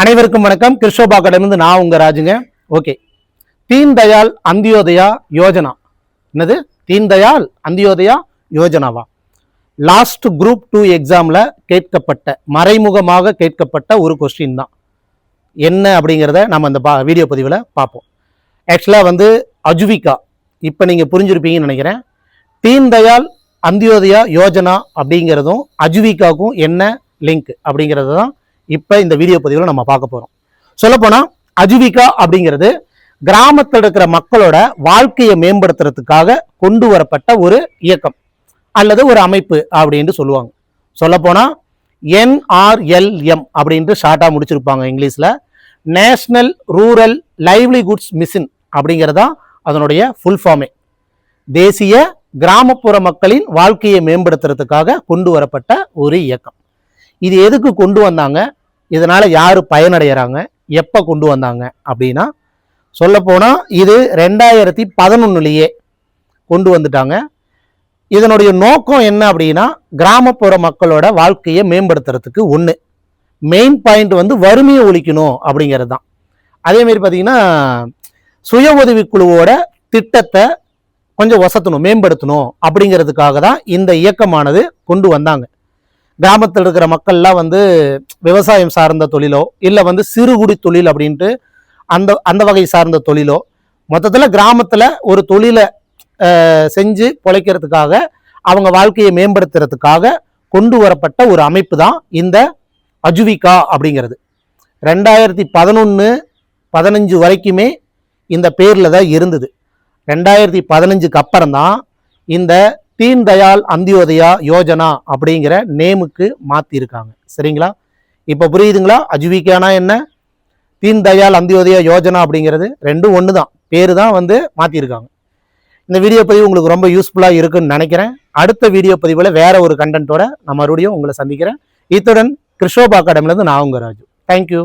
அனைவருக்கும் வணக்கம். கிருஷோபா அகாடமிலிருந்து நான் உங்க ராஜுங்க. ஓகே, தீன் தயாள் அந்தியோதயா யோஜனா. என்னது தீன் தயாள் அந்தியோதயா யோஜனாவா? லாஸ்ட் குரூப் 2 எக்ஸாம்ல கேட்கப்பட்ட, மறைமுகமாக கேட்கப்பட்ட ஒரு கொஸ்டின் தான். என்ன அப்படிங்கிறத நம்ம இந்த வீடியோ பதிவில் பார்ப்போம். ஆக்சுவலாக அஜுவிகா, இப்போ நீங்கள் புரிஞ்சிருப்பீங்கன்னு நினைக்கிறேன். தீன் தயாள் அந்தியோதயா யோஜனா அப்படிங்கிறதும் அஜுவிகாவுக்கும் என்ன லிங்க் அப்படிங்கிறது தான் இப்போ இந்த வீடியோ பதிவில் நம்ம பார்க்க போகிறோம். சொல்லப்போனால் அஜுவிகா அப்படிங்கிறது கிராமத்தில் இருக்கிற மக்களோட வாழ்க்கையை மேம்படுத்துறதுக்காக கொண்டு வரப்பட்ட ஒரு இயக்கம் அல்லது ஒரு அமைப்பு அப்படின்ட்டு சொல்லுவாங்க. சொல்லப்போனால் NRLM அப்படின்ட்டு ஷார்ட்டாக முடிச்சிருப்பாங்க இங்கிலீஷில். நேஷனல் ரூரல் லைவ்லிஹுட்ஸ் மிஷன் அப்படிங்கிறதா அதனுடைய ஃபுல் ஃபார்மே. தேசிய கிராமப்புற மக்களின் வாழ்க்கையை மேம்படுத்துறதுக்காக கொண்டு வரப்பட்ட ஒரு இயக்கம். இது எதுக்கு கொண்டு வந்தாங்க, இதனால யாரு பயனடைகிறாங்க, எப்போ கொண்டு வந்தாங்க அப்படின்னா, சொல்லப்போனால் இது 2011 கொண்டு வந்துட்டாங்க. இதனுடைய நோக்கம் என்ன அப்படின்னா, கிராமப்புற மக்களோட வாழ்க்கையை மேம்படுத்துறதுக்கு ஒன்று மெயின் பாயிண்ட் வறுமையை ஒழிக்கணும் அப்படிங்கிறது தான். அதேமாரி பார்த்தீங்கன்னா, சுய உதவி குழுவோட திட்டத்தை கொஞ்சம் வசத்தணும், மேம்படுத்தணும் அப்படிங்கிறதுக்காக தான் இந்த இயக்கமானது கொண்டு வந்தாங்க. கிராமத்தில் இருக்கிற மக்கள்லாம் விவசாயம் சார்ந்த தொழிலோ இல்லை சிறுகுடி தொழில் அப்படின்ட்டு அந்த வகை சார்ந்த தொழிலோ, மொத்தத்தில் கிராமத்தில் ஒரு தொழிலை செஞ்சு பொழைக்கிறதுக்காக, அவங்க வாழ்க்கையை மேம்படுத்துறதுக்காக கொண்டு வரப்பட்ட ஒரு அமைப்பு தான் இந்த அஜுவிகா அப்படிங்கிறது. 2011-15 வரைக்குமே இந்த பேரில் தான் இருந்தது. 2015க்கு அப்புறம் தான் இந்த தீன் தயாள் அந்தியோதயா யோஜனா அப்படிங்கிற நேமுக்கு மாற்றிருக்காங்க. சரிங்களா? இப்போ புரியுதுங்களா? அஜுவிகானா என்ன, தீன் தயாள் அந்தியோதயா யோஜனா அப்படிங்கிறது ரெண்டும் ஒன்று தான், பேரு தான் மாற்றிருக்காங்க. இந்த வீடியோ பதிவு உங்களுக்கு ரொம்ப யூஸ்ஃபுல்லாக இருக்குன்னு நினைக்கிறேன். அடுத்த வீடியோ பதிவில் வேற ஒரு கண்டென்ட்டோட நான் மறுபடியும் உங்களை சந்திக்கிறேன். இத்துடன் கிருஷோபா அகாடமிலேருந்து நான் உங்க ராஜு. தேங்க்யூ.